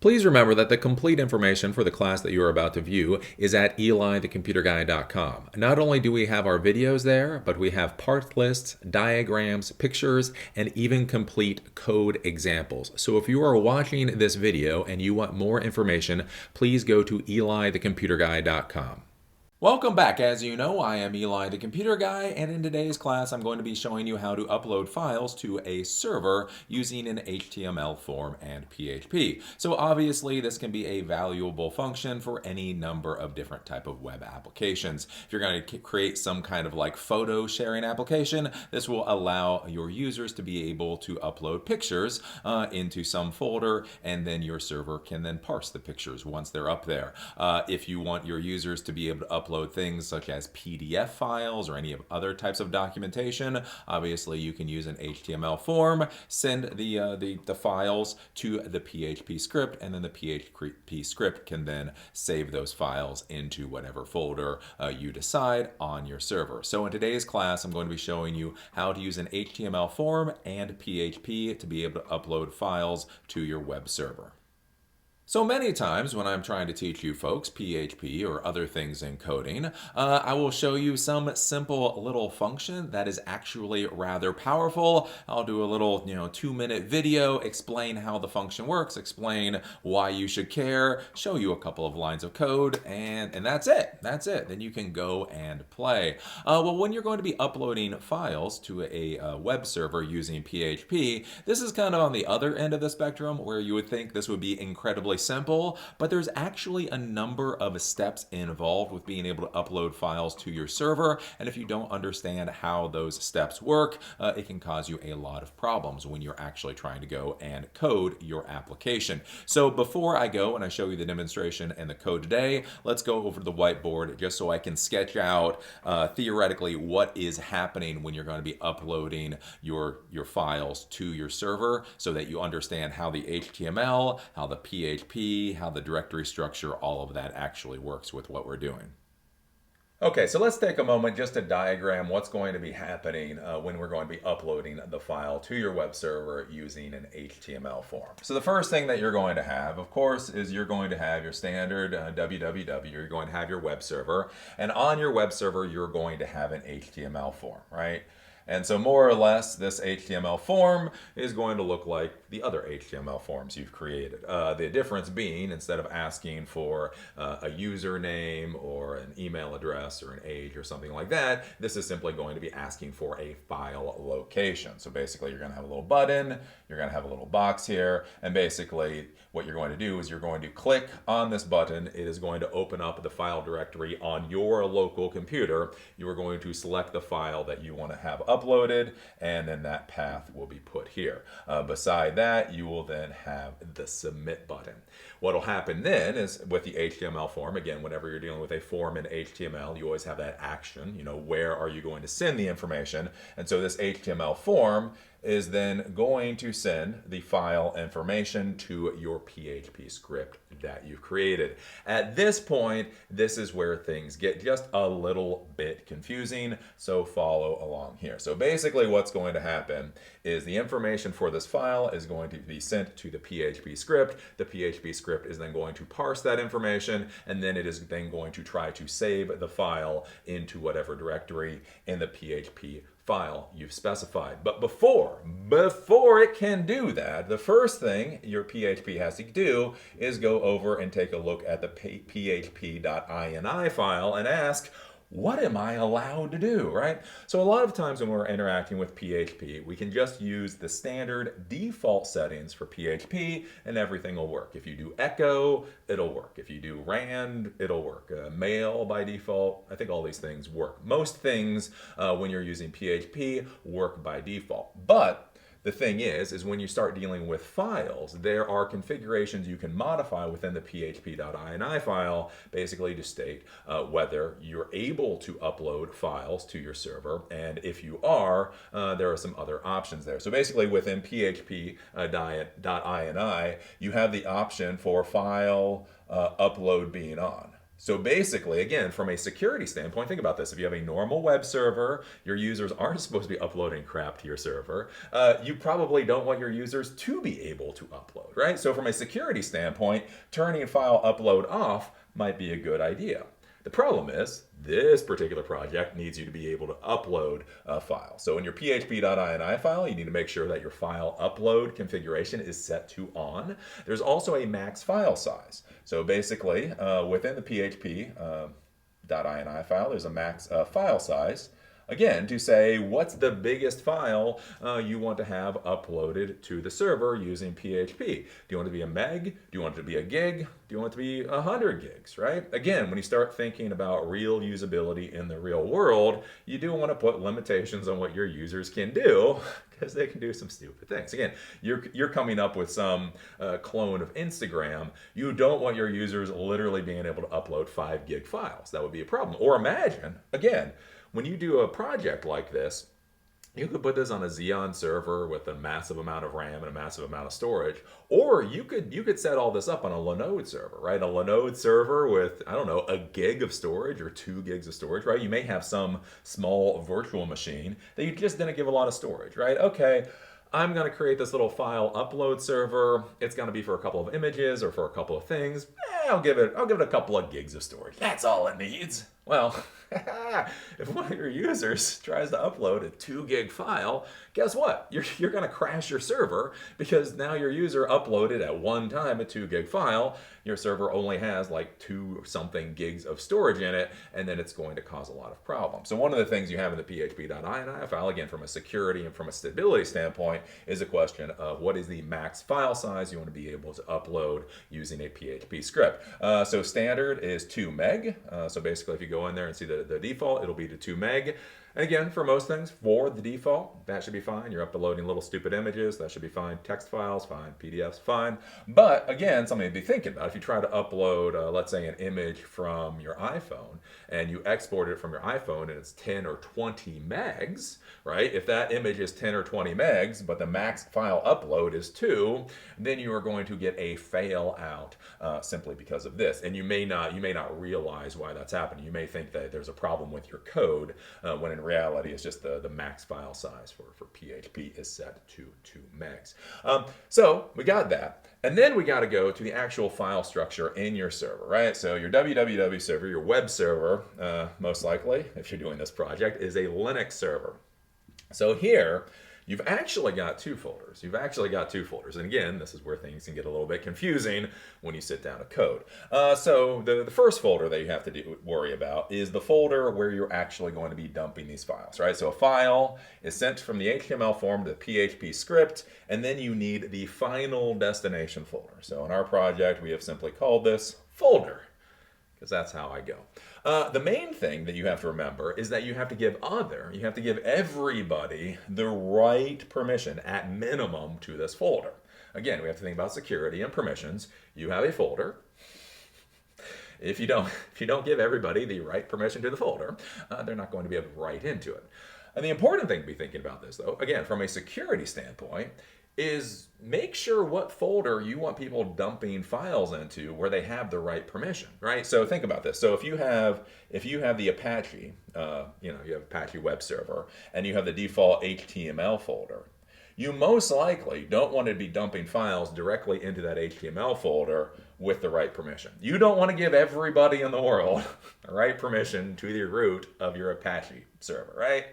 Please remember that the complete information for the class that you are about to view is at eliTheComputerGuy.com. Not only do we have our videos there, but we have part lists, diagrams, pictures, and even complete code examples. So if you are watching this video and you want more information, please go to eliTheComputerGuy.com. Welcome back. As you know, I am Eli the Computer Guy, and in today's class I'm going to be showing you how to upload files to a server using an HTML form and PHP. So obviously this can be a valuable function for any number of different type of web applications. If you're going to create some kind of like photo sharing application, this will allow your users to be able to upload pictures into some folder, and then your server can then parse the pictures once they're up there. If you want your users to be able to upload things such as PDF files or any of other types of documentation, obviously you can use an HTML form, send the files to the PHP script, and then the PHP script can then save those files into whatever folder you decide on your server. So in today's class, I'm going to be showing you how to use an HTML form and PHP to be able to upload files to your web server. So many times when I'm trying to teach you folks PHP or other things in coding, I will show you some simple little function that is actually rather powerful. I'll do a little 2-minute video, explain how the function works, explain why you should care, show you a couple of lines of code, and that's it. That's it. Then you can go and play. Well, when you're going to be uploading files to a web server using PHP, this is kind of on the other end of the spectrum where you would think this would be incredibly simple, but there's actually a number of steps involved with being able to upload files to your server, and if you don't understand how those steps work, it can cause you a lot of problems when you're actually trying to go and code your application. So before I go and I show you the demonstration and the code today, let's go over to the whiteboard just so I can sketch out theoretically what is happening when you're going to be uploading your files to your server, so that you understand how the HTML, how the PHP, how the directory structure, all of that actually works with what we're doing. Okay, so let's take a moment just to diagram what's going to be happening when we're going to be uploading the file to your web server using an HTML form. So the first thing that you're going to have, of course, is you're going to have your standard www. You're going to have your web server, and on your web server you're going to have an HTML form, right? And so more or less, this HTML form is going to look like the other HTML forms you've created. The difference being, instead of asking for a username or an email address or an age or something like that, this is simply going to be asking for a file location. So basically, you're going to have a little button, you're going to have a little box here, and basically what you're going to do is you're going to click on this button. It is going to open up the file directory on your local computer. You are going to select the file that you want to have uploaded, and then that path will be put here. Beside that, you will then have the submit button. What will happen then is with the HTML form, again, whenever you're dealing with a form in HTML, you always have that action, where are you going to send the information? And so this HTML form is then going to send the file information to your PHP script that you've created. At this point, this is where things get just a little bit confusing, so follow along here. So basically what's going to happen is the information for this file is going to be sent to the PHP script. The PHP script is then going to parse that information, and then it is then going to try to save the file into whatever directory in the PHP file you've specified. But before it can do that, the first thing your PHP has to do is go over and take a look at the php dot ini file and ask, what am I allowed to do, right? So a lot of times when we're interacting with PHP, we can just use the standard default settings for PHP and everything will work. If you do echo, it'll work. If you do rand, it'll work. Mail by default, I think all these things work. Most things when you're using PHP work by default. But the thing is when you start dealing with files, there are configurations you can modify within the php.ini file, basically to state whether you're able to upload files to your server, and if you are, there are some other options there. So basically within php.ini, you have the option for file upload being on. So basically, again, from a security standpoint, think about this. If you have a normal web server, your users aren't supposed to be uploading crap to your server. You probably don't want your users to be able to upload, right? So from a security standpoint, turning file upload off might be a good idea. The problem is, this particular project needs you to be able to upload a file. So in your php dot ini file, you need to make sure that your file upload configuration is set to on. There's also a max file size. So basically, within the php dot ini file, there's a max file size. Again, to say what's the biggest file you want to have uploaded to the server using PHP. Do you want it to be a meg? Do you want it to be a gig? Do you want it to be 100 gigs, right? Again, when you start thinking about real usability in the real world, you do want to put limitations on what your users can do, because they can do some stupid things. Again, you're coming up with some clone of Instagram. You don't want your users literally being able to upload 5 gig files. That would be a problem. Or imagine, again, when you do a project like this, you could put this on a Xeon server with a massive amount of RAM and a massive amount of storage, or you could set all this up on a Linode server, right? A Linode server with, I don't know, a gig of storage or 2 gigs of storage, right? You may have some small virtual machine that you just didn't give a lot of storage, right? Okay, I'm going to create this little file upload server. It's going to be for a couple of images or for a couple of things. I'll give it a couple of gigs of storage. That's all it needs. Well, if one of your users tries to upload a 2 gig file, guess what? You're going to crash your server, because now your user uploaded at one time a 2 gig file. Your server only has like 2 something gigs of storage in it, and then it's going to cause a lot of problems. So one of the things you have in the php.ini file, again, from a security and from a stability standpoint, is a question of what is the max file size you want to be able to upload using a PHP script. So standard is 2 meg. So basically, if you go in there and see the default, it'll be to 2 meg. And again, for most things, for the default, that should be fine. You're uploading little stupid images, that should be fine. Text files, fine. PDFs, fine. But again, something to be thinking about. If you try to upload, let's say, an image from your iPhone, and you export it from your iPhone and it's 10 or 20 megs, right? If that image is 10 or 20 megs, but the max file upload is 2, then you are going to get a fail out simply because of this. And you may not realize why that's happening. You may think that there's a problem with your code, when in reality it's just the max file size for PHP is set to 2 megs. So we got that. And then we got to go to the actual file structure in your server, right? So your www server, your web server, most likely, if you're doing this project, is a Linux server. So here, you've actually got 2 folders. And again, this is where things can get a little bit confusing when you sit down to code. So the first folder that you have to worry about is the folder where you're actually going to be dumping these files, right? So a file is sent from the HTML form to the PHP script, and then you need the final destination folder. So in our project, we have simply called this folder, because that's how I go. The main thing that you have to remember is that you have to give everybody the right permission at minimum to this folder. Again, we have to think about security and permissions. You have a folder. If you don't give everybody the right permission to the folder, they're not going to be able to write into it. And the important thing to be thinking about this, though, again, from a security standpoint, is make sure what folder you want people dumping files into where they have the right permission, right? So think about this. So if you have the Apache, you have Apache web server, and you have the default HTML folder, you most likely don't want to be dumping files directly into that HTML folder with the right permission. You don't want to give everybody in the world the right permission to the root of your Apache server, right?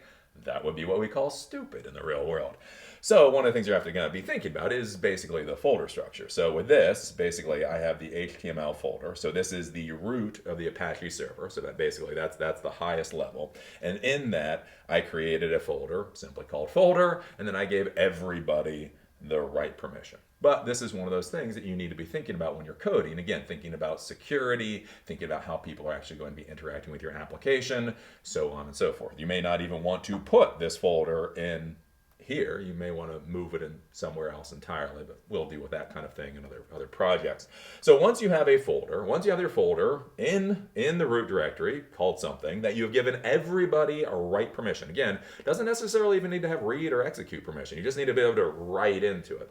That would be what we call stupid in the real world. So one of the things you're going to be thinking about is basically the folder structure. So with this, basically I have the HTML folder. So this is the root of the Apache server. So that basically that's the highest level. And in that, I created a folder simply called folder, and then I gave everybody the right permission. But this is one of those things that you need to be thinking about when you're coding. Again, thinking about security, thinking about how people are actually going to be interacting with your application, so on and so forth. You may not even want to put this folder in here. You may want to move it in somewhere else entirely, but we'll deal with that kind of thing in other projects. So once you have your folder in the root directory called something that you have given everybody a right permission. Again, doesn't necessarily even need to have read or execute permission. You just need to be able to write into it.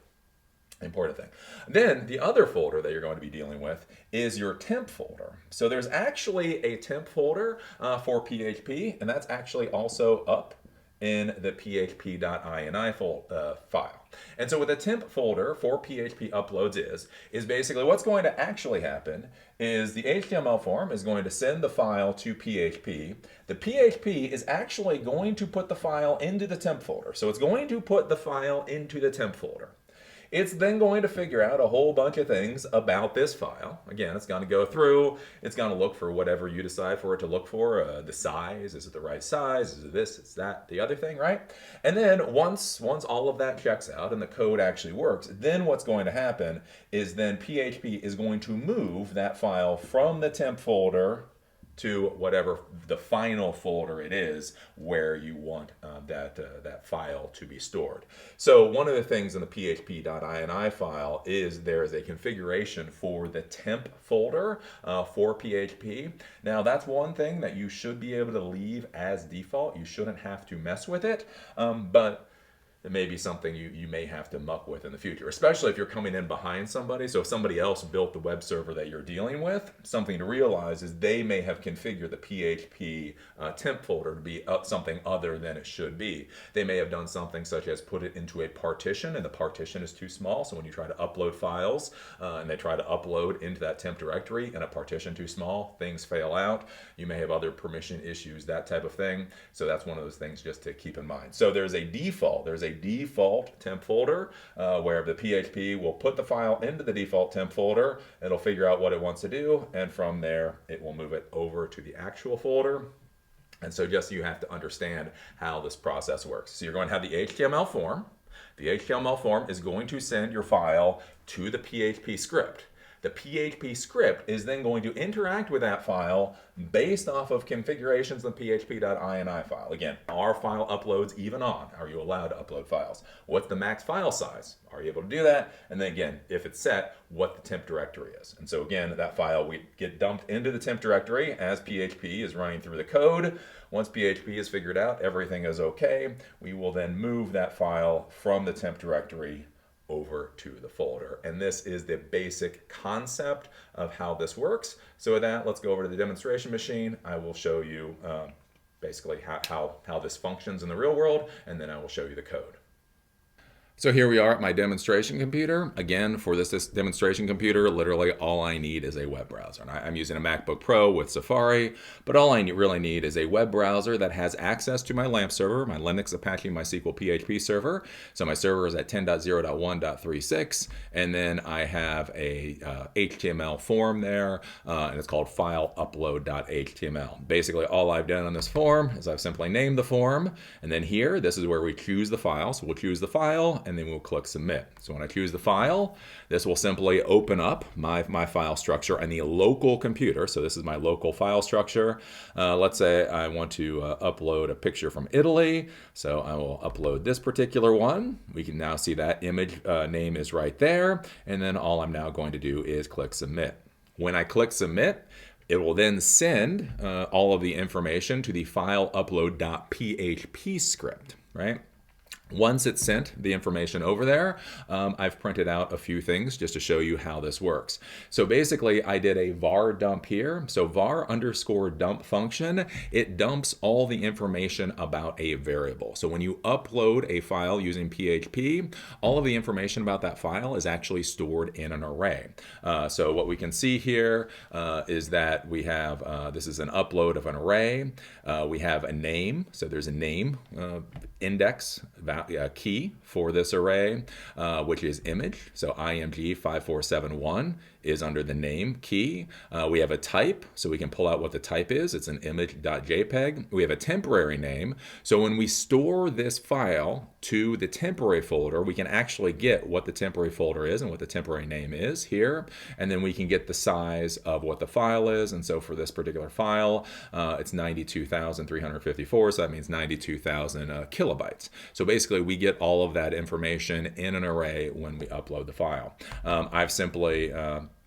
Important thing. Then the other folder that you're going to be dealing with is your temp folder. So there's actually a temp folder for PHP, and that's actually also up in the php Dot Ini file. And so what the temp folder for PHP uploads is basically what's going to actually happen is the HTML form is going to send the file to PHP. The PHP is actually going to put the file into the temp folder. So it's going to put the file into the temp folder. It's then going to figure out a whole bunch of things about this file. Again, it's going to go through, it's going to look for whatever you decide for it to look for. The size, is it the right size? Is it this, it's that, the other thing, right? And then once all of that checks out and the code actually works, then what's going to happen is then PHP is going to move that file from the temp folder to whatever the final folder it is where you want that file to be stored. So one of the things in the php Dot Ini file is there is a configuration for the temp folder for PHP. Now that's one thing that you should be able to leave as default. You shouldn't have to mess with it, but it may be something you may have to muck with in the future, especially if you're coming in behind somebody. So if somebody else built the web server that you're dealing with, something to realize is they may have configured the PHP temp folder to be something other than it should be. They may have done something such as put it into a partition, and the partition is too small. So when you try to upload files and they try to upload into that temp directory and a partition too small, things fail out. You may have other permission issues, that type of thing. So that's one of those things just to keep in mind. So there's a default temp folder where the PHP will put the file into the default temp folder. It'll figure out what it wants to do, and from there it will move it over to the actual folder. And so just you have to understand how this process works. So you're going to have the HTML form. The HTML form is going to send your file to the PHP script. The PHP script is then going to interact with that file based off of configurations in the php Dot Ini file. Again, are file uploads even on? Are you allowed to upload files? What's the max file size? Are you able to do that? And then again, if it's set, what the temp directory is. And so again, that file we get dumped into the temp directory as PHP is running through the code. Once PHP is figured out, everything is okay, we will then move that file from the temp directory over to the folder. And this is the basic concept of how this works. So with that, let's go over to the demonstration machine. I will show you basically how this functions in the real world, and then I will show you the code. So here we are at my demonstration computer. Again, for this demonstration computer, literally all I need is a web browser. And I'm using a MacBook Pro with Safari, but all I really need is a web browser that has access to my LAMP server, my Linux Apache MySQL PHP server. So my server is at 10.0.1.36, and then I have a HTML form there, and it's called file upload.html. Basically, all I've done on this form is I've simply named the form, and then here, this is where we choose the file. So we'll choose the file, and then we'll click submit. So when I choose the file, this will simply open up my file structure on the local computer. So this is my local file structure. Let's say I want to upload a picture from Italy. So I will upload this particular one. We can now see that image name is right there. And then all I'm now going to do is click submit. When I click submit, it will then send all of the information to the file upload.php script, right? Once it's sent the information over there, I've printed out a few things just to show you how this works. So basically, I did a var dump here. So var underscore dump function, it dumps all the information about a variable. So when you upload a file using PHP, all of the information about that file is actually stored in an array. So what we can see here is that we have, this is an upload of an array. We have a name, so there's a name index key for this array, which is image. So img 5471 is under the name key. We have a type, so we can pull out what the type is. It's an image.jpg. We have a temporary name. So when we store this file to the temporary folder, we can actually get what the temporary folder is and what the temporary name is here. And then we can get the size of what the file is. And so for this particular file, it's 92,354. So that means 92,000 kilobytes. So basically, we get all of that information in an array when we upload the file. I've simply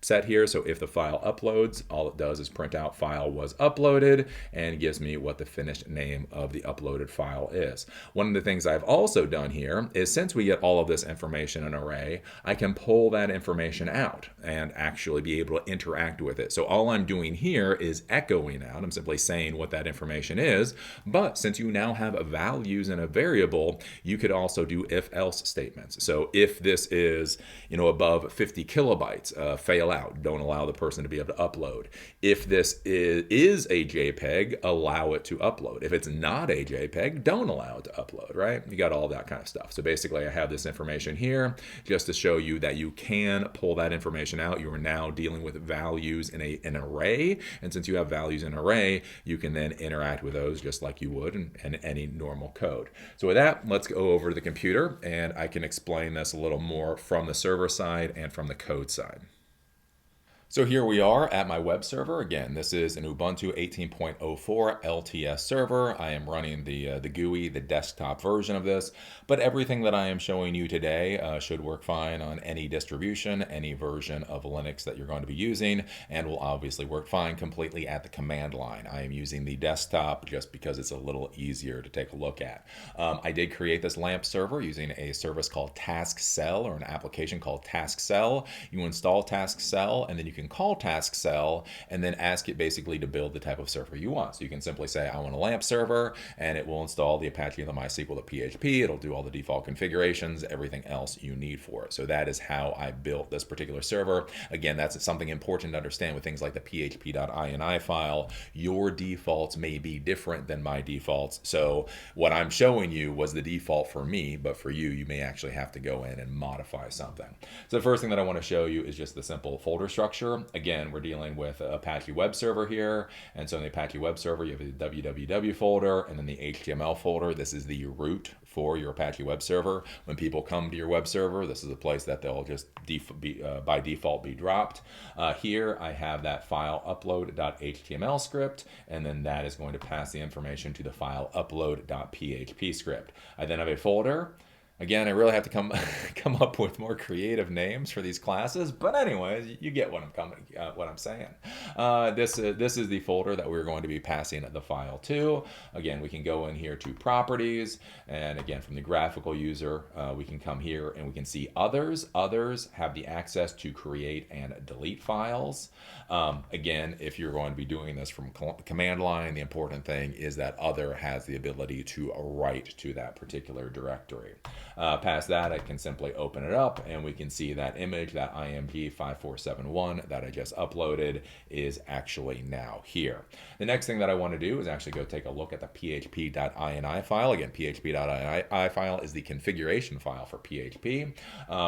set here. So if the file uploads, all it does is print out file was uploaded and gives me what the finished name of the uploaded file is. One of the things I've also done here is, since we get all of this information in an array, I can pull that information out and actually be able to interact with it. So all I'm doing here is echoing out. I'm simply saying what that information is. But since you now have values in a variable, you could also do if-else statements. So if this is, above 50 kilobytes, fail out, don't allow the person to be able to upload. If this is a JPEG, allow it to upload. If it's not a JPEG, don't allow it to upload, right? You got all that kind of stuff. So basically I have this information here just to show you that you can pull that information out. You are now dealing with values in an array, and since you have values in an array, you can then interact with those just like you would in any normal code. So with that, let's go over to the computer, and I can explain this a little more from the server side and from the code side. So here we are at my web server. Again, this is an Ubuntu 18.04 LTS server. I am running the GUI, the desktop version of this, but everything that I am showing you today should work fine on any distribution, any version of Linux that you're going to be using, and will obviously work fine completely at the command line. I am using the desktop just because it's a little easier to take a look at. I did create this LAMP server using a service called TaskCell, or an application called TaskCell. You install TaskCell, and then you can call TaskCell and then ask it basically to build the type of server you want. So you can simply say, I want a LAMP server, and it will install the Apache, the MySQL, the PHP. It'll do all the default configurations, everything else you need for it. So that is how I built this particular server. Again, that's something important to understand with things like the php dot ini file. Your defaults may be different than my defaults. So what I'm showing you was the default for me, but for you, you may actually have to go in and modify something. So the first thing that I want to show you is just the simple folder structure. Again, we're dealing with Apache web server here, and so in the Apache web server you have the www folder and then the HTML folder. This is the root for your Apache web server. When people come to your web server, this is a place that they'll just by default be dropped. Here I have that file upload.html script, and then that is going to pass the information to the file upload.php script. I then have a folder. Again, I really have to come up with more creative names for these classes, but anyways, you get what I'm saying. This is the folder that we're going to be passing the file to. Again, we can go in here to properties, and again, from the graphical user, we can come here and we can see others. Others have the access to create and delete files. Again, if you're going to be doing this from command line, the important thing is that other has the ability to write to that particular directory. Past that, I can simply open it up, and we can see that image, that IMP 5471 that I just uploaded, is actually now here. The next thing that I want to do is actually go take a look at the php dot ini file. Again, php dot ini file is the configuration file for PHP.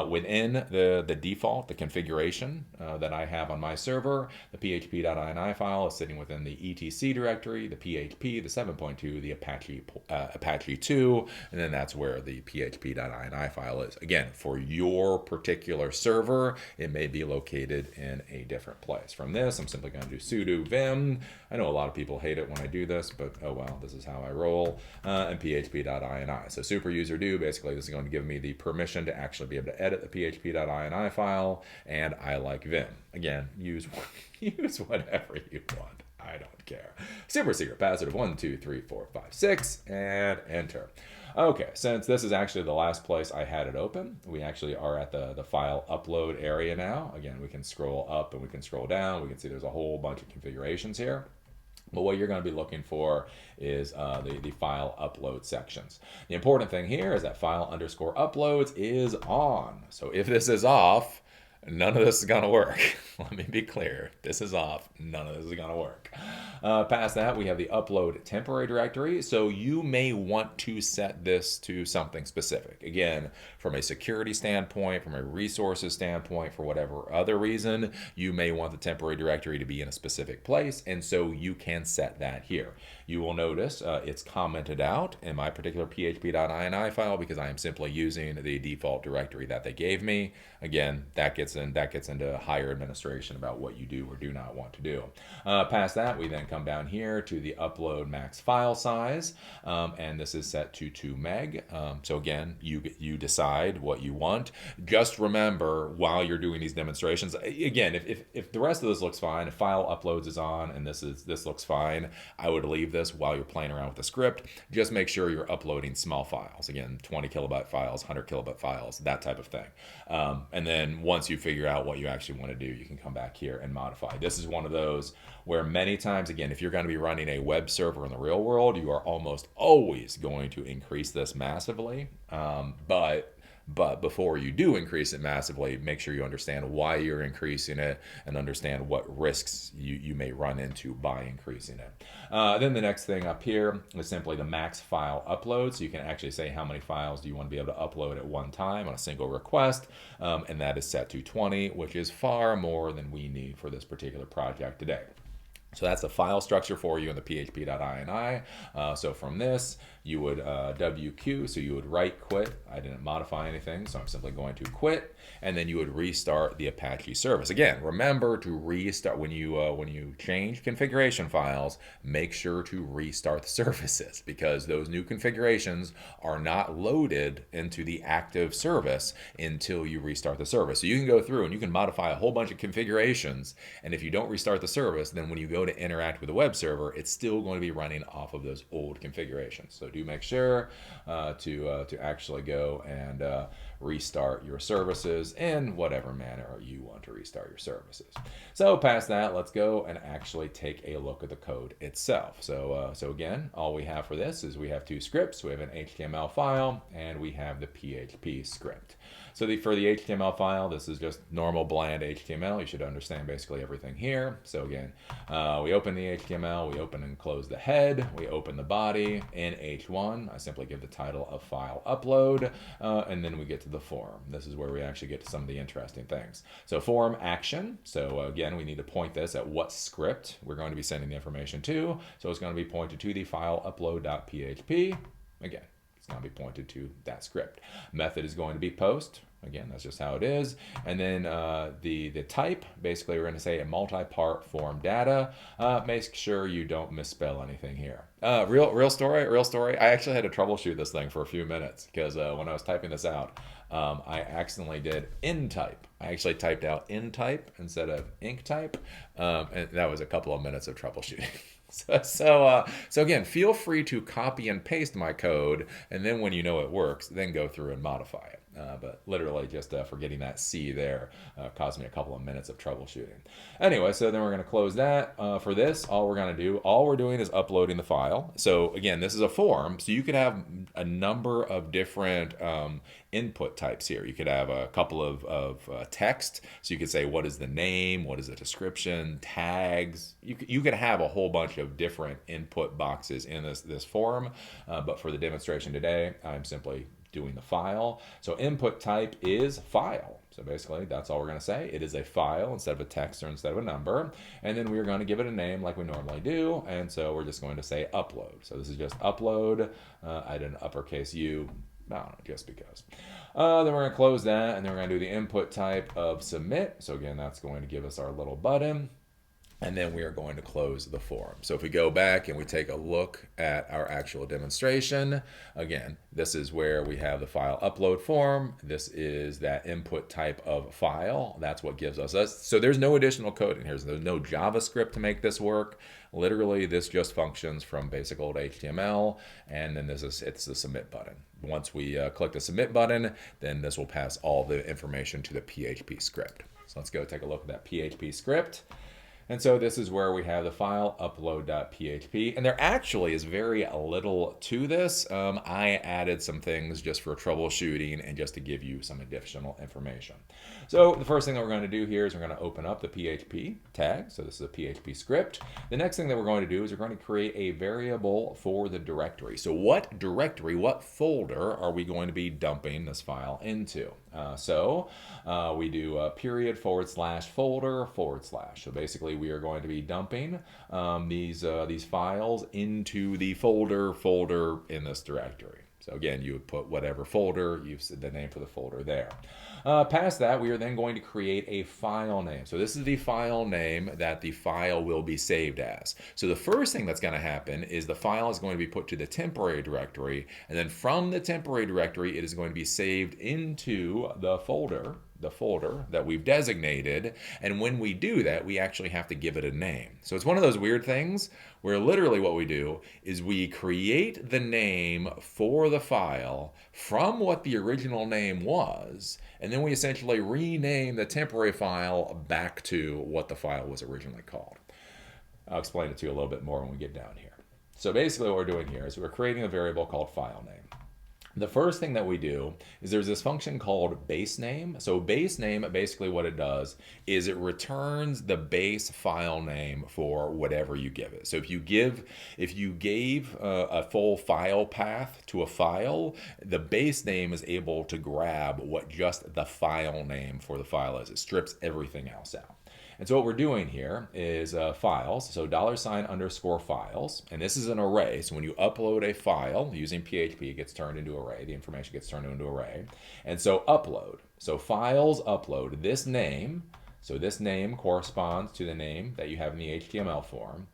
Within the default, the configuration that I have on my server, the php dot ini file is sitting within the etc directory, the PHP, the 7.2, the Apache 2, and then that's where the php dot ini file is. Again, for your particular server, it may be located in a different place. From this, I'm simply going to do sudo vim. I know a lot of people hate it when I do this, but oh well, this is how I roll. And php dot ini. So super user do, basically this is going to give me the permission to actually be able to edit the php dot ini file, and I like vim. Again, use whatever you want. I don't care. Super secret password 1, 2, 3, 4, 5, 6, and enter. Okay, since this is actually the last place I had it open, we actually are at the file upload area now. Again, we can scroll up and we can scroll down. We can see there's a whole bunch of configurations here. But what you're going to be looking for is the file upload sections. The important thing here is that file underscore uploads is on. So if this is off, none of this is going to work. Let me be clear. This is off. None of this is going to work. Past that, we have the upload temporary directory. So you may want to set this to something specific. Again, from a security standpoint, from a resources standpoint, for whatever other reason, you may want the temporary directory to be in a specific place. And so you can set that here. You will notice it's commented out in my particular php.ini file because I am simply using the default directory that they gave me. Again, that gets gets into higher administration about what you do or do not want to do. Past that, we then come down here to the upload max file size, and this is set to 2 meg. So again, you decide what you want. Just remember while you're doing these demonstrations, again, if the rest of this looks fine, if file uploads is on and this looks fine, I would leave this while you're playing around with the script. Just make sure you're uploading small files. Again, 20 kilobyte files, 100 kilobyte files, that type of thing. And then once you figure out what you actually want to do, you can come back here and modify. This is one of those where many times, again, if you're going to be running a web server in the real world, you are almost always going to increase this massively. But before you do increase it massively, make sure you understand why you're increasing it and understand what risks you may run into by increasing it. Then the next thing up here is simply the max file upload. So you can actually say how many files do you want to be able to upload at one time on a single request. And that is set to 20, which is far more than we need for this particular project today. So that's the file structure for you in the php dot ini. So from this, you would WQ, so you would write quit. I didn't modify anything, so I'm simply going to quit, and then you would restart the Apache service. Again, remember to restart when you change configuration files. Make sure to restart the services because those new configurations are not loaded into the active service until you restart the service. So you can go through and you can modify a whole bunch of configurations, and if you don't restart the service, then when you go to interact with the web server, it's still going to be running off of those old configurations. So do make sure to actually go and restart your services in whatever manner you want to restart your services. So past that, let's go and actually take a look at the code itself. So again, all we have for this is we have 2 scripts. We have an HTML file and we have the PHP script. So for the HTML file, this is just normal bland HTML. You should understand basically everything here. So again, we open the HTML, we open and close the head, we open the body. In H1, I simply give the title of file upload, and then we get to the form. This is where we actually get to some of the interesting things. So form action. So again, we need to point this at what script we're going to be sending the information to. So it's going to be pointed to the file upload.php. Again, it's going to be pointed to that script. Method is going to be post. Again, that's just how it is. And then the type, basically we're going to say a multi-part form data. Make sure you don't misspell anything here. Real story. I actually had to troubleshoot this thing for a few minutes because when I was typing this out, I accidentally did in type. I actually typed out in type instead of ink type, and that was a couple of minutes of troubleshooting. So again, feel free to copy and paste my code, and then when you know it works, then go through and modify it. But literally just forgetting that C there caused me a couple of minutes of troubleshooting. Anyway, so then we're going to close that. For this, all we're doing is uploading the file. So again, this is a form, so you could have a number of different input types here. You could have a couple of text, so you could say what is the name, what is the description, tags. You could have a whole bunch of different input boxes in this form, but for the demonstration today, I'm simply doing the file. So input type is file. So basically that's all we're going to say. It is a file instead of a text or instead of a number. And then we're going to give it a name like we normally do. And so we're just going to say upload. So this is just upload. I did an uppercase U. I don't know, just because. Then we're going to close that, and then we're going to do the input type of submit. So again, that's going to give us our little button. And then we are going to close the form. So if we go back and we take a look at our actual demonstration, again, this is where we have the file upload form. This is that input type of file. That's what gives us. So there's no additional code in here. So there's no JavaScript to make this work. Literally, this just functions from basic old HTML. And then it's the submit button. Once we click the submit button, then this will pass all the information to the PHP script. So let's go take a look at that PHP script. And so this is where we have the file upload.php, and there actually is very little to this. I added some things just for troubleshooting and just to give you some additional information. So the first thing that we're going to do here is we're going to open up the PHP tag. So this is a PHP script. The next thing that we're going to do is we're going to create a variable for the directory. So what directory, what folder are we going to be dumping this file into? We do period / folder / So basically we are going to be dumping these files into the folder in this directory. So again, you would put whatever folder, you've said the name for the folder there. Past that, we are then going to create a file name. So this is the file name that the file will be saved as. So the first thing that's going to happen is the file is going to be put to the temporary directory, and then from the temporary directory, it is going to be saved into the folder that we've designated. And when we do that, we actually have to give it a name. So it's one of those weird things where literally what we do is we create the name for the file from what the original name was, and then we essentially rename the temporary file back to what the file was originally called. I'll explain it to you a little bit more when we get down here. So basically what we're doing here is we're creating a variable called file name. The first thing that we do is there's this function called base name. So base name, basically what it does is it returns the base file name for whatever you give it. So if you gave a full file path to a file, the base name is able to grab what just the file name for the file is. It strips everything else out. And so what we're doing here is files, so $_files, and this is an array. So when you upload a file using PHP, it gets turned into array. The information gets turned into array. And so upload. So files upload this name. So this name corresponds to the name that you have in the HTML form.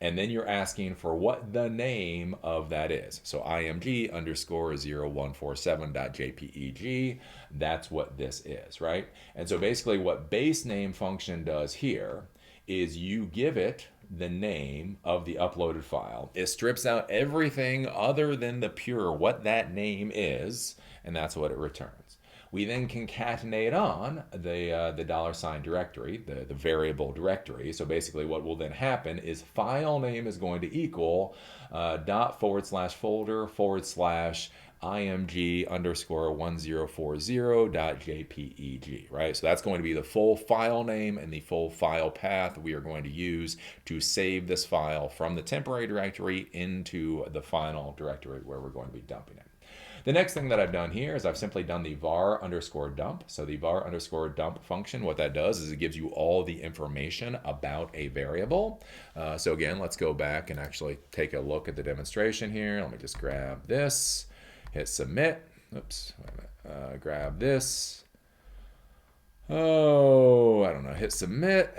And then you're asking for what the name of that is. So img_0147.jpeg, that's what this is, right? And so basically what base name function does here is you give it the name of the uploaded file. It strips out everything other than the pure what that name is, and that's what it returns. We then concatenate on the $ directory, the variable directory. So basically what will then happen is file name is going to equal ./img_1040.jpeg, right? So that's going to be the full file name and the full file path we are going to use to save this file from the temporary directory into the final directory where we're going to be dumping it. The next thing that I've done here is I've simply done the var_dump. So the var_dump function, what that does is it gives you all the information about a variable. So again, let's go back and actually take a look at the demonstration here. Let me just grab this, hit submit. Oops, wait a minute. Grab this. Oh, I don't know, hit submit.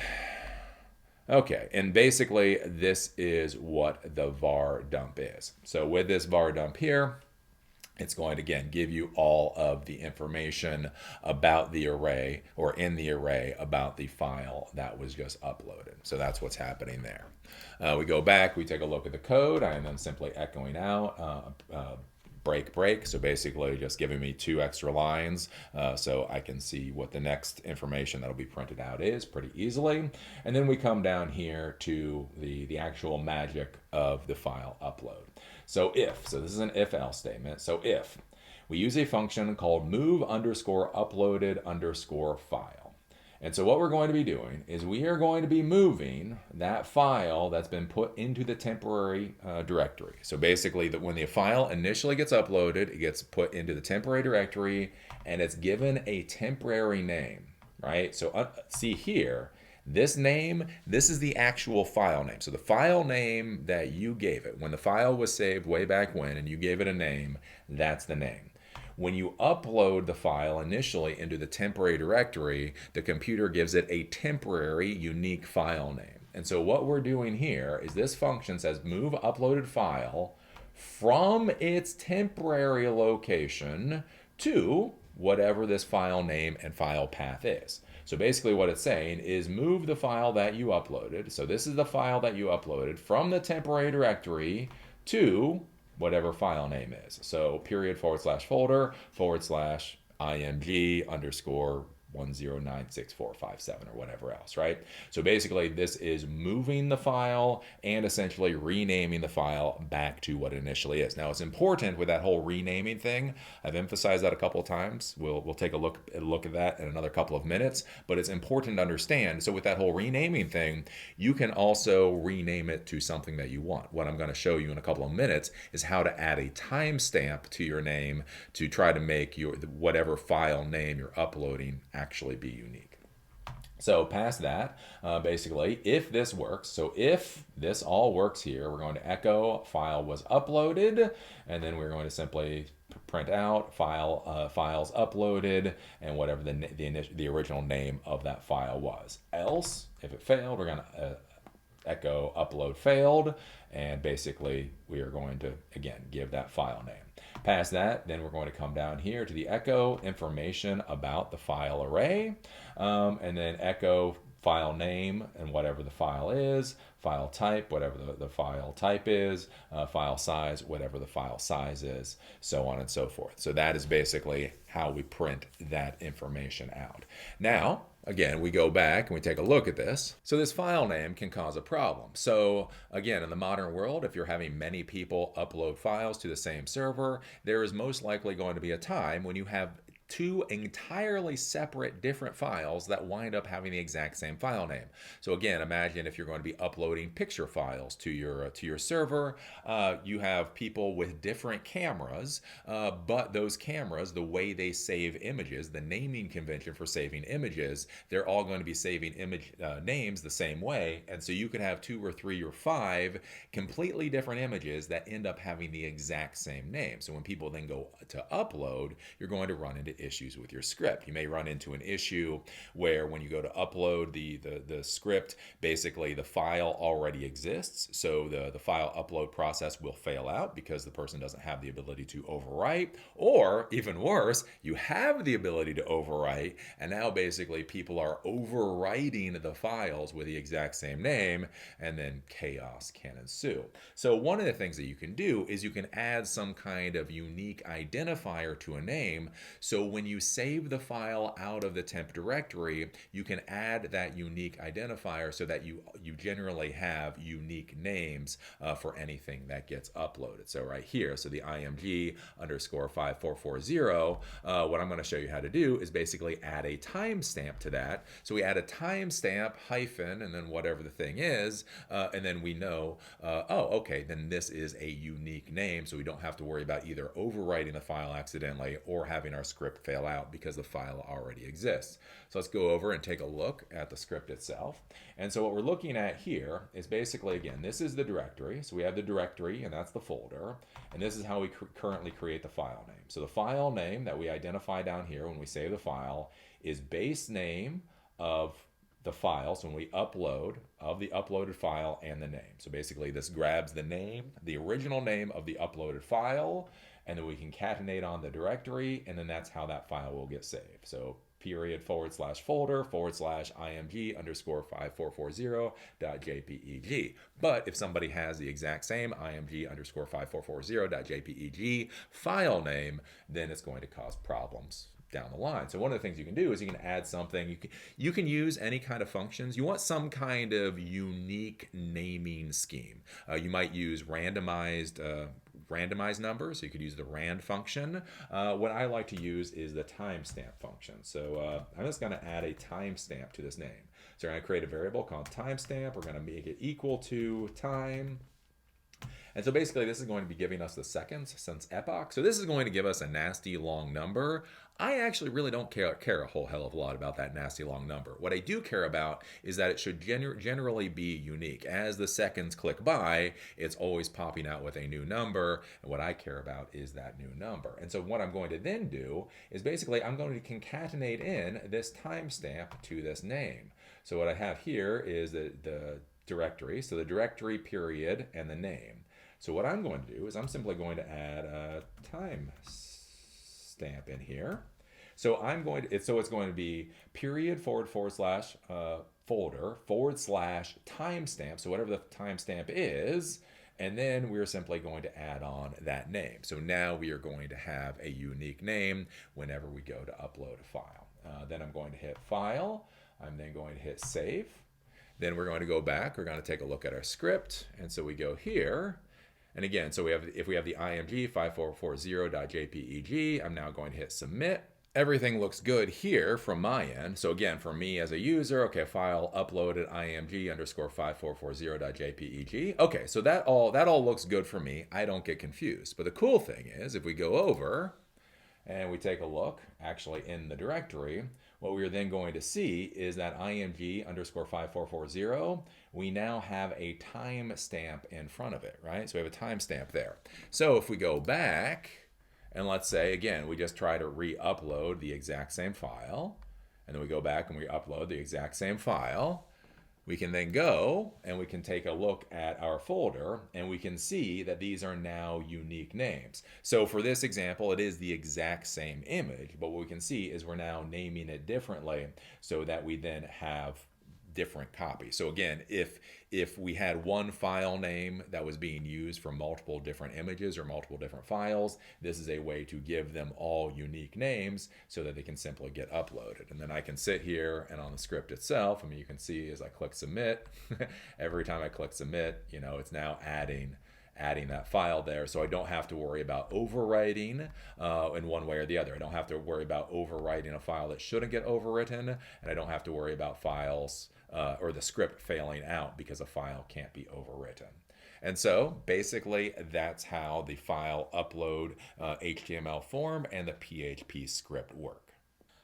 Okay, and basically this is what the var dump is. So with this var dump here, it's going to, again, give you all of the information about the array, or in the array, about the file that was just uploaded. So that's what's happening there. We go back, we take a look at the code. I am then simply echoing out break. So basically just giving me 2 extra lines so I can see what the next information that'll be printed out is pretty easily. And then we come down here to the actual magic of the file upload. So this is an if-else statement. So if we use a function called move_uploaded_file. And so what we're going to be doing is we are going to be moving that file that's been put into the temporary directory. So basically that when the file initially gets uploaded, it gets put into the temporary directory and it's given a temporary name, right? So see here, this name, this is the actual file name. So the file name that you gave it, when the file was saved way back when and you gave it a name, that's the name. When you upload the file initially into the temporary directory, the computer gives it a temporary unique file name. And so what we're doing here is this function says move uploaded file from its temporary location to whatever this file name and file path is. So basically what it's saying is move the file that you uploaded. So this is the file that you uploaded from the temporary directory to whatever file name is. So /img_109647 or whatever else, right? So basically this is moving the file and essentially renaming the file back to what it initially is. Now it's important with that whole renaming thing. I've emphasized that a couple of times. We'll take a look at that in another couple of minutes, but it's important to understand. So with that whole renaming thing, you can also rename it to something that you want. What I'm going to show you in a couple of minutes is how to add a timestamp to your name to try to make your whatever file name you're uploading actually be unique. So past that, basically, if this works, so if this all works here, we're going to echo file was uploaded, and then we're going to simply print out files uploaded and whatever the original name of that file was. Else, if it failed, we're going to echo upload failed, and basically we are going to again give that file name. Past that, then we're going to come down here to the echo information about the file array, and then echo file name and whatever the file is, file type, whatever the file type is, file size, whatever the file size is, so on and so forth. So that is basically how we print that information out. Now, again, we go back and we take a look at this. So this file name can cause a problem. So again, in the modern world, if you're having many people upload files to the same server, there is most likely going to be a time when you have two entirely separate different files that wind up having the exact same file name. So again, imagine if you're going to be uploading picture files to your server. You have people with different cameras, but those cameras, the way they save images, the naming convention for saving images, they're all going to be saving image names the same way. And so you could have 2 or 3 or 5 completely different images that end up having the exact same name. So when people then go to upload, you're going to run into issues with your script. You may run into an issue where when you go to upload the script, basically the file already exists. So the file upload process will fail out because the person doesn't have the ability to overwrite. Or even worse, you have the ability to overwrite, and now basically people are overwriting the files with the exact same name, and then chaos can ensue. So one of the things that you can do is you can add some kind of unique identifier to a name. So when you save the file out of the temp directory, you can add that unique identifier so that you generally have unique names for anything that gets uploaded. So right here, so the img underscore 5440, what I'm going to show you how to do is basically add a timestamp to that. So we add a timestamp hyphen and then whatever the thing is, and then we know, oh, okay, then this is a unique name, so we don't have to worry about either overwriting the file accidentally or having our script fail out because the file already exists. So let's go over and take a look at the script itself. And so what we're looking at here is basically, again, this is the directory. So we have the directory, and that's the folder. And this is how we currently create the file name. So the file name that we identify down here when we save the file is base name of the file. So when we upload, of the uploaded file and the name. So basically this grabs the name, the original name of the uploaded file, and then we concatenate on the directory, and then that's how that file will get saved. So period /folder /img underscore 5440.jpeg. But if somebody has the exact same img underscore 5440.jpeg file name, then it's going to cause problems down the line. So one of the things you can do is you can add something. You can use any kind of functions. You want some kind of unique naming scheme. You might use randomized numbers. So you could use the rand function. What I like to use is the timestamp function. So I'm just going to add a timestamp to this name. So we're going to create a variable called timestamp. We're going to make it equal to time. And so basically this is going to be giving us the seconds since epoch. So this is going to give us a nasty long number. I actually really don't care a whole hell of a lot about that nasty long number. What I do care about is that it should generally be unique. As the seconds click by, it's always popping out with a new number. And what I care about is that new number. And so what I'm going to then do is basically I'm going to concatenate in this timestamp to this name. So what I have here is the directory. So the directory period and the name. So what I'm going to do is I'm simply going to add a timestamp in here. So it's going to be period / folder / timestamp. So whatever the timestamp is, and then we're simply going to add on that name. So now we are going to have a unique name whenever we go to upload a file. Then I'm going to hit File. I'm then going to hit Save. Then we're going to go back. We're going to take a look at our script. And so we go here. And again, so if we have the img 5440.jpeg, I'm now going to hit Submit. Everything looks good here from my end. So again, for me as a user, okay, file uploaded img underscore 5440.jpeg. Okay, so that all looks good for me. I don't get confused. But the cool thing is, if we go over and we take a look, actually in the directory, what we're then going to see is that img underscore 5440, we now have a timestamp in front of it, right? So we have a timestamp there. So if we go back, and let's say, again, we just try to re-upload the exact same file, and then we go back and we upload the exact same file, we can then go and we can take a look at our folder and we can see that these are now unique names. So for this example, it is the exact same image, but what we can see is we're now naming it differently so that we then have different copies. So again, if we had one file name that was being used for multiple different images or multiple different files, this is a way to give them all unique names so that they can simply get uploaded. And then I can sit here and on the script itself, I mean, you can see as I click submit, every time I click submit, it's now adding that file there, so I don't have to worry about overwriting in one way or the other. I don't have to worry about overwriting a file that shouldn't get overwritten, and I don't have to worry about files or the script failing out because a file can't be overwritten. And so basically that's how the file upload HTML form and the PHP script work.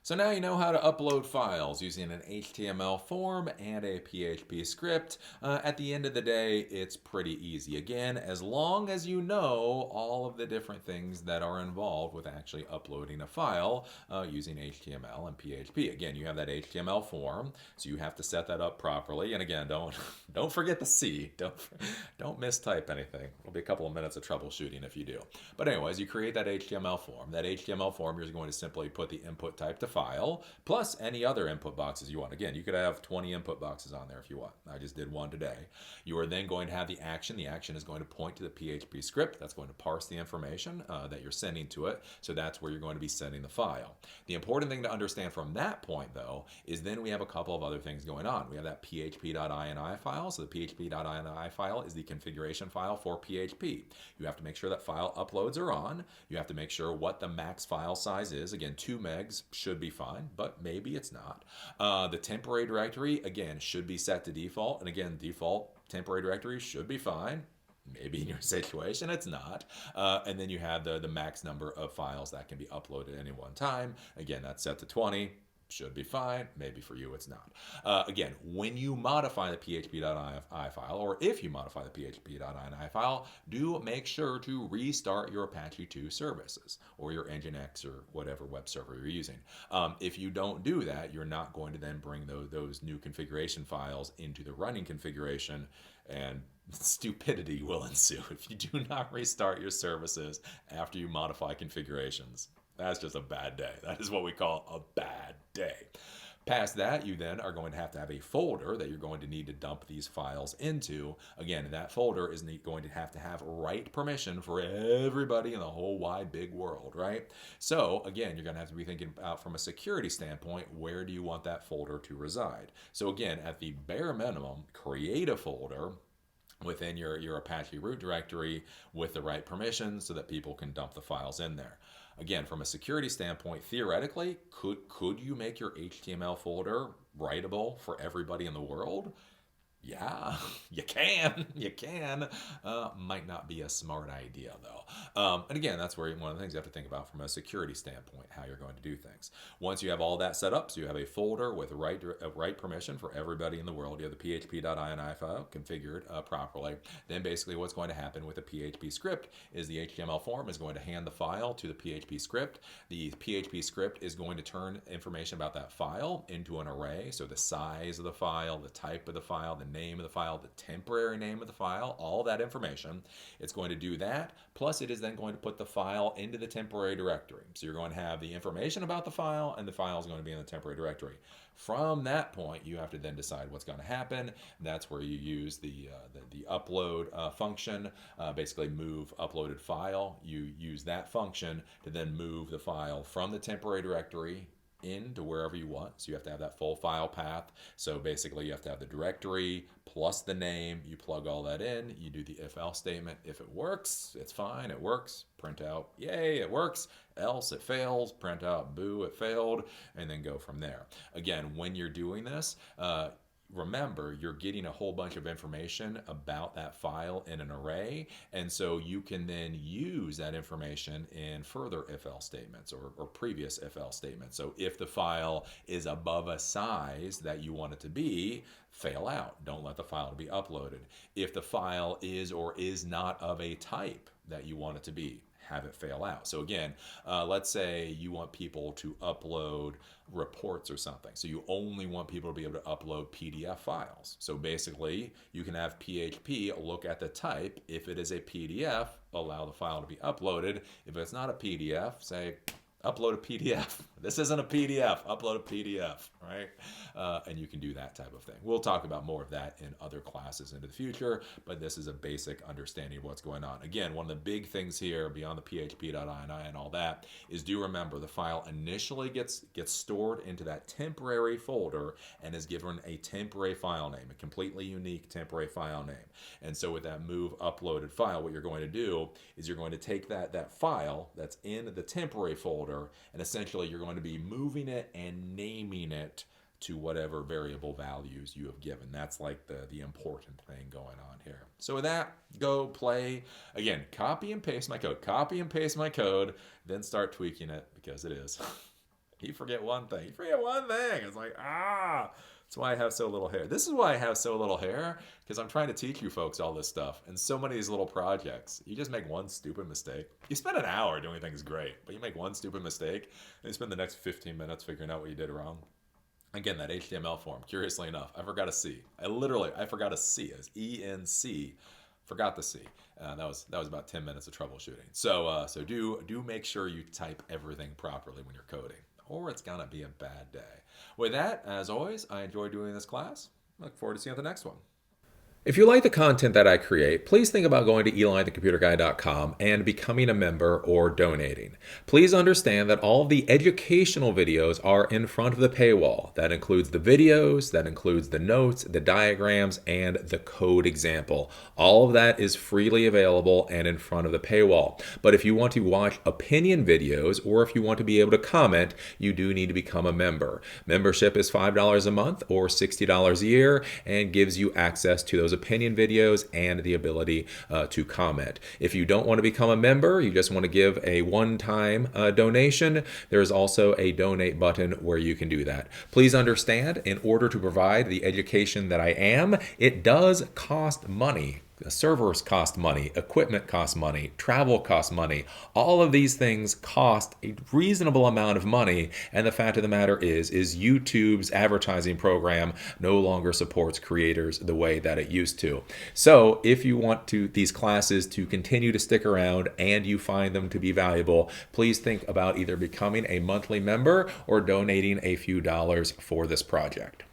So now you know how to upload files using an HTML form and a PHP script. At the end of the day, it's pretty easy. Again, as long as you know all of the different things that are involved with actually uploading a file using HTML and PHP. Again, you have that HTML form, so you have to set that up properly. And again, don't forget the C. Don't mistype anything. It'll be a couple of minutes of troubleshooting if you do. But anyways, you create that HTML form. That HTML form, you're going to simply put the input type to file plus any other input boxes you want. Again, you could have 20 input boxes on there if you want. I just did one today. You are then going to have the action. The action is going to point to the PHP script. That's going to parse the information that you're sending to it. So that's where you're going to be sending the file. The important thing to understand from that point, though, is then we have a couple of other things going on. We have that Php Dot Ini file. So the Php Dot Ini file is the configuration file for PHP. You have to make sure that file uploads are on. You have to make sure what the max file size is. Again, 2 megs should be fine, but maybe it's not. The temporary directory, again, should be set to default. And again, default temporary directory should be fine. Maybe in your situation it's not. And then you have the max number of files that can be uploaded at any one time. Again, that's set to 20. Should be fine. Maybe for you it's not. Again, when you modify the php.ini file, or if you modify the php.ini file, do make sure to restart your Apache 2 services or your Nginx or whatever web server you're using. If you don't do that, you're not going to then bring those new configuration files into the running configuration, and stupidity will ensue if you do not restart your services after you modify configurations. That's just a bad day. That is what we call a bad day. Past that, you then are going to have a folder that you're going to need to dump these files into. Again, that folder is going to have write permission for everybody in the whole wide big world, right? So again, you're going to have to be thinking about from a security standpoint, where do you want that folder to reside? So again, at the bare minimum, create a folder within your Apache root directory with the right permissions so that people can dump the files in there. Again, from a security standpoint, theoretically, could you make your HTML folder writable for everybody in the world? Yeah, you can. Might not be a smart idea, though. And again, that's where one of the things you have to think about from a security standpoint, how you're going to do things. Once you have all that set up, so you have a folder with write permission for everybody in the world, you have the php.ini file configured properly, then basically what's going to happen with the PHP script is the HTML form is going to hand the file to the PHP script. The PHP script is going to turn information about that file into an array, so the size of the file, the type of the file, the name of the file, the temporary name of the file, all that information. It's going to do that, plus it is then going to put the file into the temporary directory. So you're going to have the information about the file, and the file is going to be in the temporary directory. From that point, you have to then decide what's going to happen. That's where you use the upload function, basically move uploaded file. You use that function to then move the file from the temporary directory into wherever you want. So you have to have that full file path. So basically you have to have the directory plus the name. You plug all that in. You do the if-else statement. If it works, it's fine. It works. Print out, yay, it works. Else, it fails. Print out, boo, it failed. And then go from there. Again, when you're doing this, remember, you're getting a whole bunch of information about that file in an array, and so you can then use that information in further if-else statements or previous if-else statements. So if the file is above a size that you want it to be, fail out. Don't let the file be uploaded. If the file is or is not of a type that you want it to be, have it fail out. So again, let's say you want people to upload reports or something. So you only want people to be able to upload PDF files. So basically, you can have PHP look at the type. If it is a PDF, allow the file to be uploaded. If it's not a PDF, say, upload a PDF. This isn't a PDF. Upload a PDF, right? And you can do that type of thing. We'll talk about more of that in other classes into the future, but this is a basic understanding of what's going on. Again, one of the big things here, beyond the php.ini and all that, is do remember the file initially gets stored into that temporary folder and is given a temporary file name, a completely unique temporary file name. And so with that move uploaded file, what you're going to do is you're going to take that file that's in the temporary folder, and essentially you're going to be moving it and naming it to whatever variable values you have given. That's like the important thing going on here. So with that, go play. Again, copy and paste my code, then start tweaking it, because it is. You forget one thing. It's like, that's why I have so little hair. This is why I have so little hair, because I'm trying to teach you folks all this stuff and so many of these little projects. You just make one stupid mistake. You spend an hour doing things great, but you make one stupid mistake and you spend the next 15 minutes figuring out what you did wrong. Again, that HTML form, curiously enough, I forgot a C. I forgot a C. It was ENC. Forgot the C. That was about 10 minutes of troubleshooting. So do make sure you type everything properly when you're coding, or it's gonna be a bad day. With that, as always, I enjoy doing this class. I look forward to seeing you at the next one. If you like the content that I create, please think about going to elithecomputerguy.com and becoming a member or donating. Please understand that all of the educational videos are in front of the paywall. That includes the videos, that includes the notes, the diagrams, and the code example. All of that is freely available and in front of the paywall. But if you want to watch opinion videos, or if you want to be able to comment, you do need to become a member. Membership is $5 a month or $60 a year, and gives you access to those opinion videos and the ability to comment. If you don't want to become a member, you just want to give a one-time donation, there's also a donate button where you can do that. Please understand, in order to provide the education that I am, it does cost money. Servers cost money, equipment costs money, travel costs money. All of these things cost a reasonable amount of money, and the fact of the matter is YouTube's advertising program no longer supports creators the way that it used to. So if you want these classes to continue to stick around and you find them to be valuable, please think about either becoming a monthly member or donating a few dollars for this project.